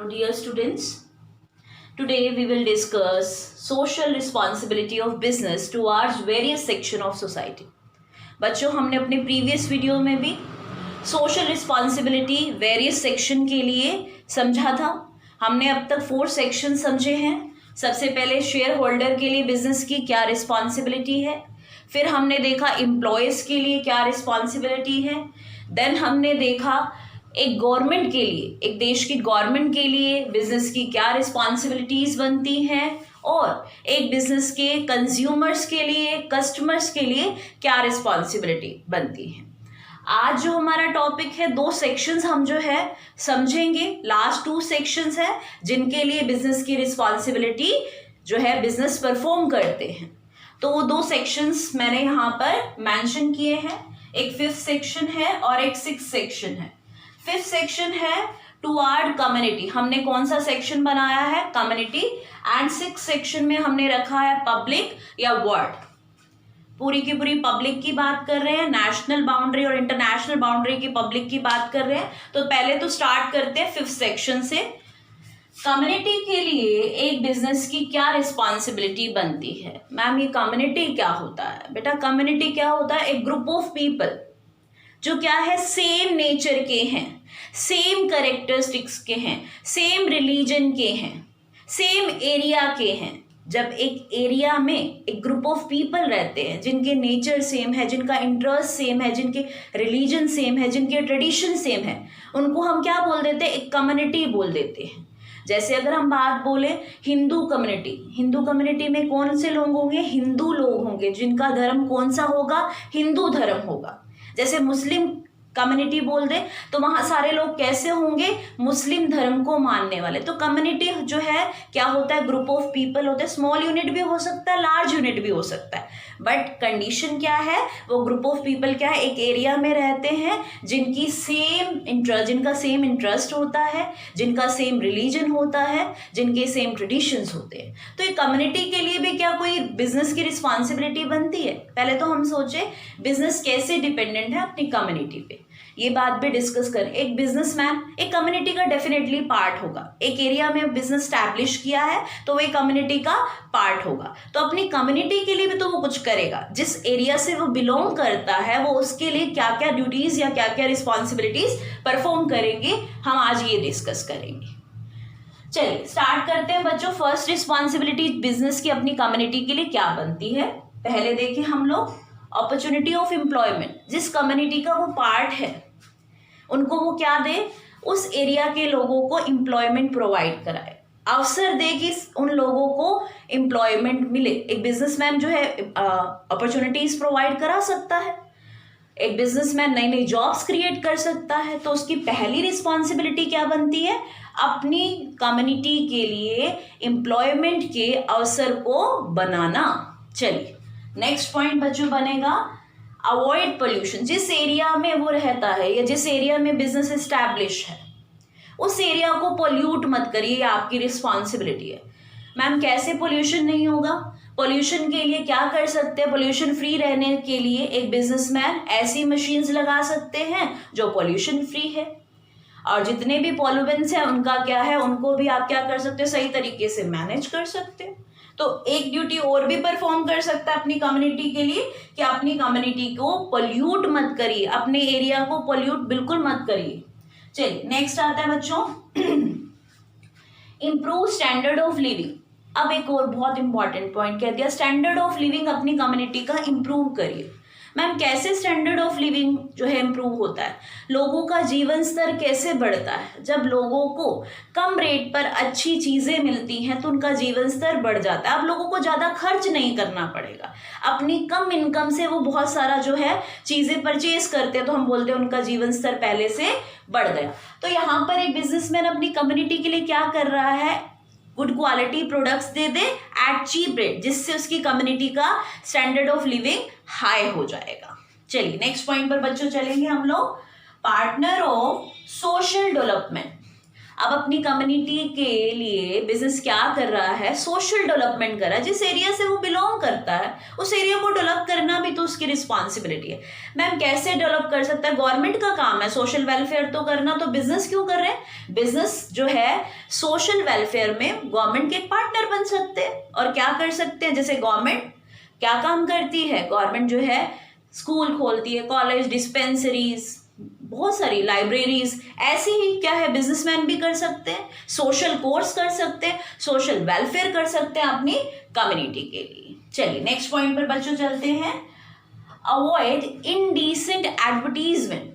dear students. Today we will discuss social responsibility of business towards various section of society. बच्चों, हमने अपने previous video में भी social responsibility various section के लिए समझा था. हमने अब तक 4 सेक्शन समझे हैं. सबसे पहले शेयर होल्डर के लिए बिजनेस की क्या रिस्पॉन्सिबिलिटी है, फिर हमने देखा एम्प्लॉयज़ के लिए क्या रिस्पॉन्सिबिलिटी है, देन हमने देखा एक गवर्नमेंट के लिए, एक देश की गवर्नमेंट के लिए बिजनेस की क्या रिस्पॉन्सिबिलिटीज़ बनती हैं, और एक बिजनेस के कंज्यूमर्स के लिए, कस्टमर्स के लिए क्या रिस्पॉन्सिबिलिटी बनती है. आज जो हमारा टॉपिक है, 2 सेक्शंस हम जो है समझेंगे. लास्ट 2 सेक्शंस है जिनके लिए बिजनेस की रिस्पॉन्सिबिलिटी जो है बिजनेस परफॉर्म करते हैं. तो वो 2 सेक्शंस मैंने यहाँ पर मेंशन किए हैं. एक 5th सेक्शन है और एक 6th सेक्शन है. 5th सेक्शन है टुवार्ड कम्युनिटी. हमने कौन सा सेक्शन बनाया है? कम्युनिटी. एंड 6th सेक्शन में हमने रखा है पब्लिक या वर्ल्ड. पूरी की पूरी पब्लिक की बात कर रहे हैं, नेशनल बाउंड्री और इंटरनेशनल बाउंड्री की पब्लिक की बात कर रहे हैं. तो पहले तो स्टार्ट करते हैं 5th सेक्शन से. कम्युनिटी के लिए एक बिजनेस की क्या रिस्पॉन्सिबिलिटी बनती है? मैम, ये कम्युनिटी क्या होता है? बेटा, कम्युनिटी क्या होता है? एक ग्रुप ऑफ पीपल जो क्या है, सेम नेचर के हैं, सेम कैरेक्टरिस्टिक्स के हैं, सेम रिलीजन के हैं, सेम एरिया के हैं. जब एक एरिया में एक ग्रुप ऑफ पीपल रहते हैं जिनके नेचर सेम है, जिनका इंटरेस्ट सेम है, जिनके रिलीजन सेम है, जिनके ट्रेडिशन सेम है, उनको हम क्या बोल देते हैं? एक कम्युनिटी बोल देते हैं. जैसे अगर हम बात बोले हिंदू कम्युनिटी, हिंदू कम्युनिटी में कौन से लोग होंगे? हिंदू लोग होंगे, जिनका धर्म कौन सा होगा? हिंदू धर्म होगा. जैसे मुस्लिम कम्युनिटी बोल दे तो वहाँ सारे लोग कैसे होंगे? मुस्लिम धर्म को मानने वाले. तो कम्युनिटी जो है क्या होता है? ग्रुप ऑफ पीपल होते हैं. स्मॉल यूनिट भी हो सकता है, लार्ज यूनिट भी हो सकता है, बट कंडीशन क्या है? वो ग्रुप ऑफ पीपल क्या है? एक एरिया में रहते हैं जिनकी जिनका सेम इंटरेस्ट होता है, जिनका सेम रिलीजन होता है, जिनके सेम ट्रेडिशंस होते हैं. तो ये कम्युनिटी के लिए भी क्या कोई बिजनेस की रिस्पॉन्सिबिलिटी बनती है? पहले तो हम सोचे बिजनेस कैसे डिपेंडेंट है अपनी कम्युनिटी पे, ये बात भी डिस्कस करें. एक बिजनेसमैन एक कम्युनिटी का डेफिनेटली पार्ट होगा. एक एरिया में बिजनेस स्टैब्लिश किया है तो वो एक कम्युनिटी का पार्ट होगा. तो अपनी कम्युनिटी के लिए भी तो वो कुछ करेगा. जिस एरिया से वो बिलोंग करता है वो उसके लिए क्या क्या ड्यूटीज या क्या क्या रिस्पॉन्सिबिलिटीज परफॉर्म करेंगे, हम आज ये डिस्कस करेंगे. चलिए स्टार्ट करते हैं बच्चों. फर्स्ट रिस्पॉन्सिबिलिटी बिजनेस की अपनी कम्युनिटी के लिए क्या बनती है? पहले देखें हम लोग अपॉर्चुनिटी ऑफ एम्प्लॉयमेंट. जिस कम्युनिटी का वो पार्ट है उनको वो क्या दे? उस एरिया के लोगों को एम्प्लॉयमेंट प्रोवाइड कराए, अवसर दे कि उन लोगों को एम्प्लॉयमेंट मिले. एक बिजनेसमैन जो है अपॉर्चुनिटीज प्रोवाइड करा सकता है. एक बिजनेसमैन नई नई जॉब्स क्रिएट कर सकता है. तो उसकी पहली रिस्पॉन्सिबिलिटी क्या बनती है? अपनी कम्युनिटी के लिए एम्प्लॉयमेंट के अवसर को बनाना. चलिए नेक्स्ट पॉइंट बच्चों बनेगा अवॉइड पोल्यूशन. जिस एरिया में वो रहता है या जिस एरिया में बिजनेस एस्टैब्लिश है उस एरिया को पोल्यूट मत करिए, आपकी रिस्पॉन्सिबिलिटी है. मैम, कैसे पोल्यूशन नहीं होगा? पोल्यूशन के लिए क्या कर सकते हैं? पोल्यूशन फ्री रहने के लिए एक बिजनेसमैन ऐसी मशीन्स लगा सकते हैं जो पोल्यूशन फ्री है, और जितने भी पॉल्यूएंट्स हैं उनका क्या है, उनको भी आप क्या कर सकते हो? सही तरीके से मैनेज कर सकते हो. तो एक ड्यूटी और भी परफॉर्म कर सकता है अपनी कम्युनिटी के लिए कि अपनी कम्युनिटी को पोल्यूट मत करिए, अपने एरिया को पोल्यूट बिल्कुल मत करिए. चलिए नेक्स्ट आता है बच्चों इम्प्रूव स्टैंडर्ड ऑफ लिविंग. अब एक और बहुत इंपॉर्टेंट पॉइंट कह दिया, स्टैंडर्ड ऑफ लिविंग अपनी कम्युनिटी का इम्प्रूव करिए. मैम, कैसे स्टैंडर्ड ऑफ लिविंग जो है इम्प्रूव होता है? लोगों का जीवन स्तर कैसे बढ़ता है? जब लोगों को कम रेट पर अच्छी चीज़ें मिलती हैं तो उनका जीवन स्तर बढ़ जाता है. अब लोगों को ज़्यादा खर्च नहीं करना पड़ेगा. अपनी कम इनकम से वो बहुत सारा जो है चीज़ें परचेज करते हैं, तो हम बोलते हैं उनका जीवन स्तर पहले से बढ़ गया. तो यहाँ पर एक बिजनेसमैन अपनी कम्युनिटी के लिए क्या कर रहा है? गुड क्वालिटी प्रोडक्ट्स दे दे एट चीप रेट, जिससे उसकी कम्युनिटी का स्टैंडर्ड ऑफ लिविंग हाई हो जाएगा. चलिए नेक्स्ट पॉइंट पर बच्चों चलेंगे हम लोग, पार्टनर ऑफ सोशल डेवलपमेंट. अब अपनी कम्युनिटी के लिए बिजनेस क्या कर रहा है, सोशल डेवलपमेंट कर रहा है। जिस एरिया से वो बिलोंग करता है उस एरिया को डेवलप करना भी तो उसकी रिस्पॉन्सिबिलिटी है। मैम कैसे डेवलप कर सकता है, गवर्नमेंट का काम है सोशल वेलफेयर तो करना, तो बिजनेस क्यों कर रहे हैं? बिजनेस जो है सोशल वेलफेयर में गवर्नमेंट के एक पार्टनर बन सकते हैं। और क्या कर सकते हैं, जैसे गवर्नमेंट क्या काम करती है, गवर्नमेंट जो है स्कूल खोलती है, कॉलेज, डिस्पेंसरीज, बहुत सारी लाइब्रेरीज, ऐसे ही क्या है बिजनेसमैन भी कर सकते हैं, सोशल कोर्स कर सकते हैं, सोशल वेलफेयर कर सकते हैं अपनी कम्युनिटी के लिए। चलिए नेक्स्ट पॉइंट पर बच्चों चलते हैं, अवॉइड इनडिसेंट एडवर्टीजमेंट।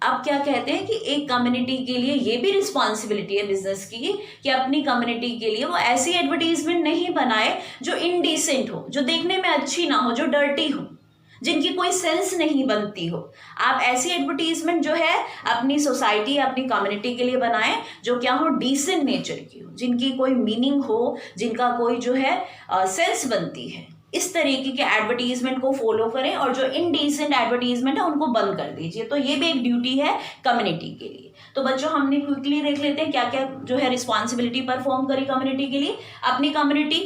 अब क्या कहते हैं कि एक कम्युनिटी के लिए ये भी रिस्पॉन्सिबिलिटी है बिजनेस की कि अपनी कम्युनिटी के लिए वो ऐसी एडवर्टीजमेंट नहीं बनाए जो इनडिसेंट हो, जो देखने में अच्छी ना हो, जो डर्टी हो, जिनकी कोई सेंस नहीं बनती हो। आप ऐसी एडवर्टीजमेंट जो है अपनी सोसाइटी, अपनी कम्युनिटी के लिए बनाएं जो क्या हो, डिसेंट नेचर की हो, जिनकी कोई मीनिंग हो, जिनका कोई जो है सेंस बनती है। इस तरीके के एडवर्टीजमेंट को फॉलो करें और जो इनडिसेंट एडवर्टीजमेंट है उनको बंद कर दीजिए। तो ये भी एक ड्यूटी है कम्युनिटी के लिए। तो बच्चों हमने क्विकली देख लेते हैं क्या क्या जो है रिस्पॉन्सिबिलिटी परफॉर्म करी कम्युनिटी के लिए। अपनी कम्युनिटी,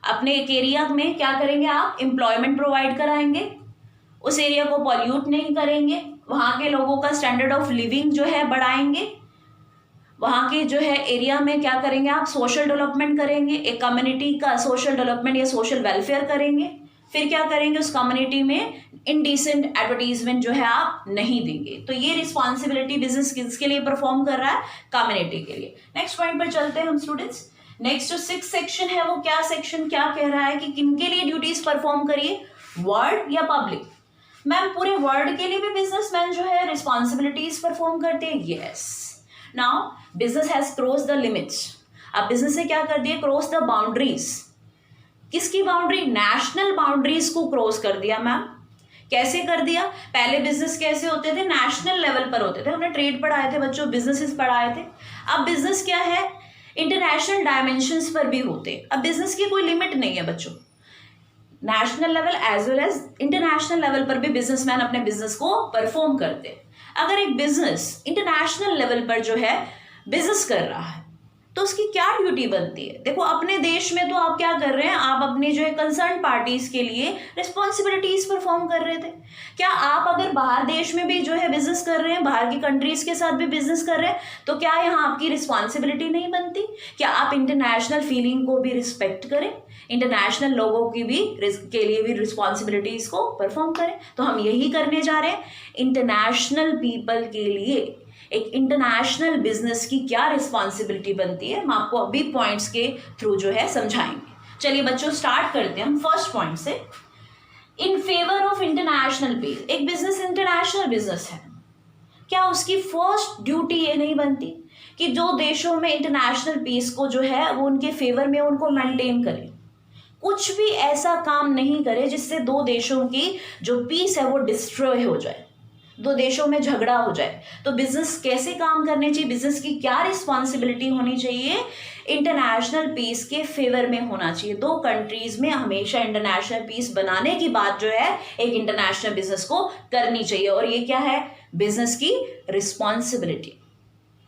अपने एक एरिया में क्या करेंगे आप, एम्प्लॉयमेंट प्रोवाइड कराएंगे, उस एरिया को पॉल्यूट नहीं करेंगे, वहाँ के लोगों का स्टैंडर्ड ऑफ लिविंग जो है बढ़ाएंगे, वहाँ के जो है एरिया में क्या करेंगे आप, सोशल डेवलपमेंट करेंगे, एक कम्युनिटी का सोशल डेवलपमेंट या सोशल वेलफेयर करेंगे। फिर क्या करेंगे, उस कम्युनिटी में इनडिसेंट एडवर्टीजमेंट जो है आप नहीं देंगे। तो ये रिस्पॉन्सिबिलिटी बिजनेस किसके लिए परफॉर्म कर रहा है, कम्युनिटी के लिए। नेक्स्ट पॉइंट पर चलते हैं हम स्टूडेंट्स। नेक्स्ट जो 6th सेक्शन है वो क्या सेक्शन क्या कह रहा है कि किनके लिए ड्यूटीज परफॉर्म करिए, वर्ल्ड या पब्लिक। मैम पूरे वर्ल्ड के लिए भी बिजनेसमैन जो है रिस्पॉन्सिबिलिटीज परफॉर्म करते हैं, yes. Now business has cross the limits. अब बिजनेस ने क्या कर दिया, क्रॉस द बाउंड्रीज। किसकी बाउंड्री, नेशनल बाउंड्रीज को क्रॉस कर दिया। मैम कैसे कर दिया, पहले बिजनेस कैसे होते थे, नेशनल लेवल पर होते थे, हमने ट्रेड पढ़ाए थे बच्चों, बिजनेसेस पढ़ाए थे। अब बिजनेस क्या है, इंटरनेशनल डायमेंशंस पर भी होते। अब बिजनेस की कोई लिमिट नहीं है बच्चों, national level as well as international level पर भी बिजनेसमैन अपने बिजनेस को परफॉर्म करते हैं। अगर एक बिजनेस इंटरनेशनल लेवल पर जो है बिजनेस कर रहा है तो उसकी क्या ड्यूटी बनती है। देखो अपने देश में तो आप क्या कर रहे हैं, आप अपने जो है कंसर्न पार्टीज के लिए रिस्पॉन्सिबिलिटीज परफॉर्म कर रहे थे। क्या आप अगर बाहर देश में भी जो है बिजनेस कर रहे हैं, बाहर की कंट्रीज के साथ भी बिजनेस कर रहे हैं, तो क्या यहाँ आपकी रिस्पॉन्सिबिलिटी नहीं बनती? क्या आप इंटरनेशनल फीलिंग को भी रिस्पेक्ट करें, इंटरनेशनल लोगों की भी के लिए भी रिस्पॉन्सिबिलिटीज को परफॉर्म करें? तो हम यही करने जा रहे हैं। इंटरनेशनल पीपल के लिए एक इंटरनेशनल बिजनेस की क्या रिस्पॉन्सिबिलिटी बनती है, हम आपको अभी पॉइंट्स के थ्रू जो है समझाएंगे। चलिए बच्चों स्टार्ट करते हैं हम फर्स्ट पॉइंट से। In favour of international peace, एक बिजनेस इंटरनेशनल बिजनेस है, क्या उसकी फर्स्ट ड्यूटी ये नहीं बनती कि जो देशों में इंटरनेशनल पीस को जो है वो उनके फेवर में उनको मेंटेन करे, कुछ भी ऐसा काम नहीं करे जिससे दो देशों की जो पीस है वो डिस्ट्रॉय हो जाए, दो देशों में झगड़ा हो जाए। तो बिजनेस कैसे काम करने चाहिए, बिजनेस की क्या रिस्पॉन्सिबिलिटी होनी चाहिए, इंटरनेशनल पीस के फेवर में होना चाहिए। दो कंट्रीज में हमेशा इंटरनेशनल पीस बनाने की बात जो है एक इंटरनेशनल बिजनेस को करनी चाहिए, और ये क्या है, बिजनेस की रिस्पॉन्सिबिलिटी।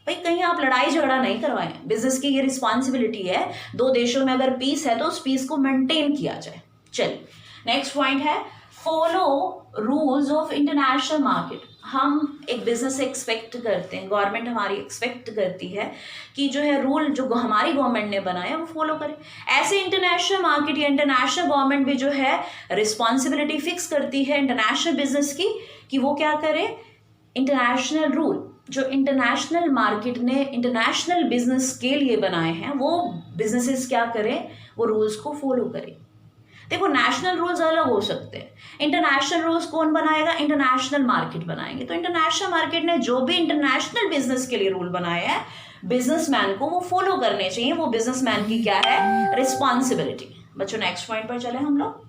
भाई कहीं आप लड़ाई झगड़ा नहीं करवाएं, बिजनेस की ये रिस्पॉन्सिबिलिटी है, दो देशों में अगर पीस है तो उस पीस को मेंटेन किया जाए। चलिए नेक्स्ट पॉइंट है, follow rules of international market. हम एक बिजनेस से एक्सपेक्ट करते हैं, गवर्नमेंट हमारी एक्सपेक्ट करती है कि जो है रूल जो हमारी गवर्नमेंट ने बनाया वो फॉलो करें। ऐसे इंटरनेशनल मार्केट या इंटरनेशनल गवर्नमेंट भी जो है रिस्पॉन्सिबिलिटी फिक्स करती है इंटरनेशनल बिजनेस की कि वो क्या करे, इंटरनेशनल रूल जो इंटरनेशनल मार्केट ने इंटरनेशनल बिजनेस के लिए बनाए हैं वो बिजनेसेस क्या करें, वो रूल्स को फॉलो करें। देखो नेशनल रूल्स अलग हो सकते हैं, इंटरनेशनल रूल्स कौन बनाएगा, इंटरनेशनल मार्केट बनाएंगे। तो इंटरनेशनल मार्केट ने जो भी इंटरनेशनल बिजनेस के लिए रूल बनाए हैं बिजनेसमैन को वो फॉलो करने चाहिए, वो बिजनेसमैन की क्या है, रिस्पॉन्सिबिलिटी। बच्चों नेक्स्ट पॉइंट पर चले हम लोग।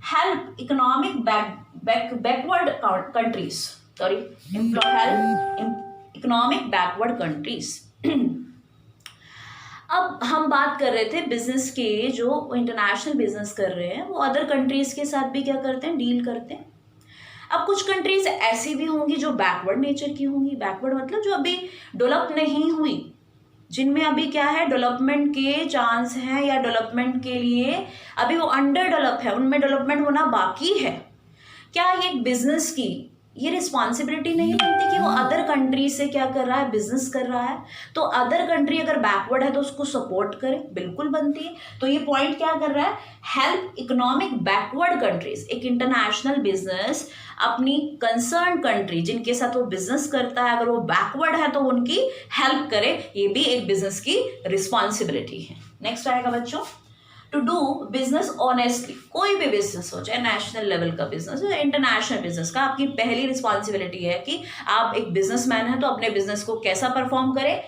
Help economic backward countries, sorry help economic backward countries. अब हम बात कर रहे थे बिजनेस के, जो इंटरनेशनल बिजनेस कर रहे हैं वो अदर कंट्रीज के साथ भी क्या करते हैं, डील करते हैं। अब कुछ कंट्रीज ऐसी भी होंगी जो बैकवर्ड नेचर की होंगी, बैकवर्ड मतलब जो अभी डेवलप नहीं हुई, जिनमें अभी क्या है डेवलपमेंट के चांस हैं या डेवलपमेंट के लिए अभी वो अंडर डेवलप है, उनमें डेवलपमेंट होना बाकी है। क्या ये बिजनेस की ये रिस्पॉन्सिबिलिटी नहीं बनती कि वो अदर कंट्री से क्या कर रहा है, बिजनेस कर रहा है, तो अदर कंट्री अगर बैकवर्ड है तो उसको सपोर्ट करे, बिल्कुल बनती है। तो ये पॉइंट क्या कर रहा है, हेल्प इकोनॉमिक बैकवर्ड कंट्रीज, एक इंटरनेशनल बिजनेस अपनी कंसर्न कंट्री जिनके साथ वो बिजनेस करता है अगर वो बैकवर्ड है तो उनकी हेल्प करे, ये भी एक बिजनेस की रिस्पॉन्सिबिलिटी है। नेक्स्ट आएगा बच्चों, टू डू बिजनेस ऑनेस्टली, कोई भी बिजनेस हो, चाहे नेशनल लेवल का बिजनेस हो या इंटरनेशनल बिजनेस का, आपकी पहली रिस्पॉन्सिबिलिटी है कि आप एक बिजनेसमैन हैं तो अपने बिजनेस को कैसा परफॉर्म करें,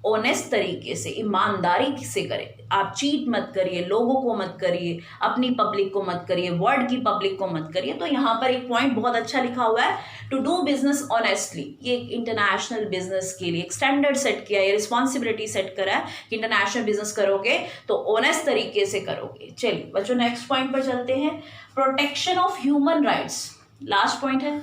ऑनेस्ट तरीके से, ईमानदारी से करें। आप चीट मत करिए, लोगों को मत करिए, अपनी पब्लिक को मत करिए, वर्ल्ड की पब्लिक को मत करिए। तो यहाँ पर एक पॉइंट बहुत अच्छा लिखा हुआ है, टू डू बिजनेस ऑनेस्टली। ये एक इंटरनेशनल बिजनेस के लिए एक स्टैंडर्ड सेट किया है, रिस्पॉन्सिबिलिटी सेट करा है कि इंटरनेशनल बिजनेस करोगे तो ऑनेस्ट तरीके से करोगे। चलिए बच्चों नेक्स्ट पॉइंट पर चलते हैं, protection of human rights. Last point है,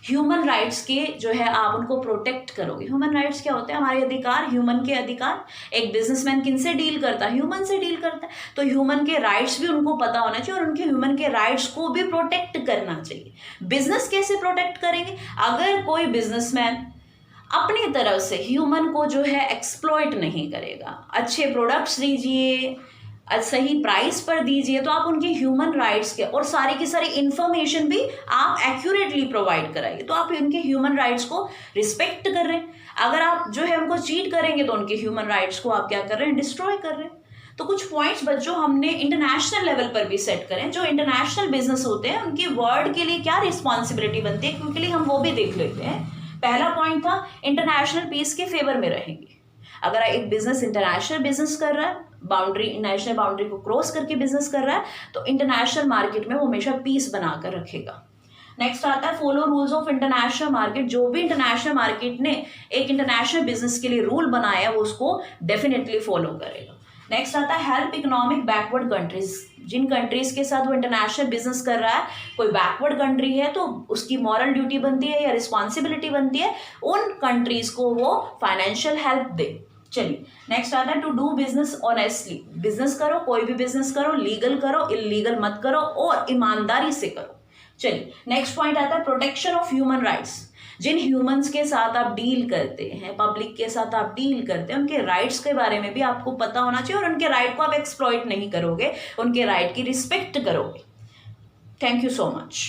ह्यूमन राइट्स के जो है आप उनको प्रोटेक्ट करोगे। ह्यूमन राइट्स क्या होते हैं, हमारे अधिकार, ह्यूमन के अधिकार। एक बिजनेसमैन किन से डील करता है, ह्यूमन से डील करता है, तो ह्यूमन के राइट्स भी उनको पता होना चाहिए और उनके ह्यूमन के राइट्स को भी प्रोटेक्ट करना चाहिए। बिजनेस कैसे प्रोटेक्ट करेंगे, अगर कोई बिजनेसमैन अपनी तरफ से ह्यूमन को जो है एक्सप्लॉइट नहीं करेगा, अच्छे प्रोडक्ट्स दीजिए, सही प्राइस पर दीजिए, तो आप उनके ह्यूमन राइट्स के और सारी की सारी इंफॉर्मेशन भी आप एक्यूरेटली प्रोवाइड कराइए, तो आप उनके ह्यूमन राइट्स को रिस्पेक्ट कर रहे हैं। अगर आप जो है उनको चीट करेंगे तो उनके ह्यूमन राइट्स को आप क्या कर रहे हैं, डिस्ट्रॉय कर रहे हैं। तो कुछ पॉइंट्स बच्चों हमने इंटरनेशनल लेवल पर भी सेट करें, जो इंटरनेशनल बिजनेस होते हैं उनकी वर्ल्ड के लिए क्या रिस्पॉन्सिबिलिटी बनती है, क्योंकि हम वो भी देख लेते हैं। पहला पॉइंट था इंटरनेशनल पीस के फेवर में रहेंगे। अगर एक बिजनेस इंटरनेशनल बिजनेस कर रहा है, बाउंड्री, नेशनल बाउंड्री को क्रॉस करके बिजनेस कर रहा है, तो इंटरनेशनल मार्केट में वो हमेशा पीस बनाकर रखेगा। नेक्स्ट आता है follow rules of international market. जो भी इंटरनेशनल मार्केट ने एक इंटरनेशनल बिजनेस के लिए रूल बनाया है वो उसको डेफिनेटली फॉलो करेगा। नेक्स्ट आता है हेल्प इकोनॉमिक बैकवर्ड कंट्रीज। जिन कंट्रीज के साथ वो इंटरनेशनल बिजनेस कर रहा है, कोई बैकवर्ड कंट्री है तो उसकी मॉरल ड्यूटी बनती है या रिस्पॉन्सिबिलिटी बनती है उन कंट्रीज को वो फाइनेंशियल हेल्प दे। चलिए नेक्स्ट आता है to do business honestly. Business करो, कोई भी बिजनेस करो, लीगल करो, इलीगल मत करो और ईमानदारी से करो। चलिए नेक्स्ट पॉइंट आता है प्रोटेक्शन ऑफ ह्यूमन राइट्स। जिन ह्यूमंस के साथ आप डील करते हैं, पब्लिक के साथ आप डील करते हैं, उनके राइट्स के बारे में भी आपको पता होना चाहिए और उनके राइट को आप एक्सप्लॉइट नहीं करोगे, उनके राइट की रिस्पेक्ट करोगे। Thank you so much.